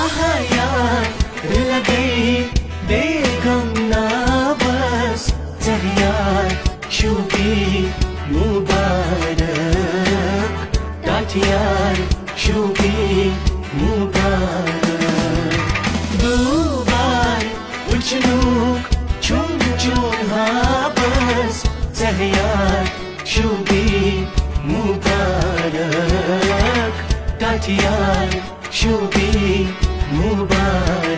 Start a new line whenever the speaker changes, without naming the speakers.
आहा यार लगे बेगम ना बस यार शुभी मुबारक टाटियार शुभी मुबारक दुबार उचलूक चुन चुन हाँ बस यार शुभी मुबारक टाटियार शुभी मुबारक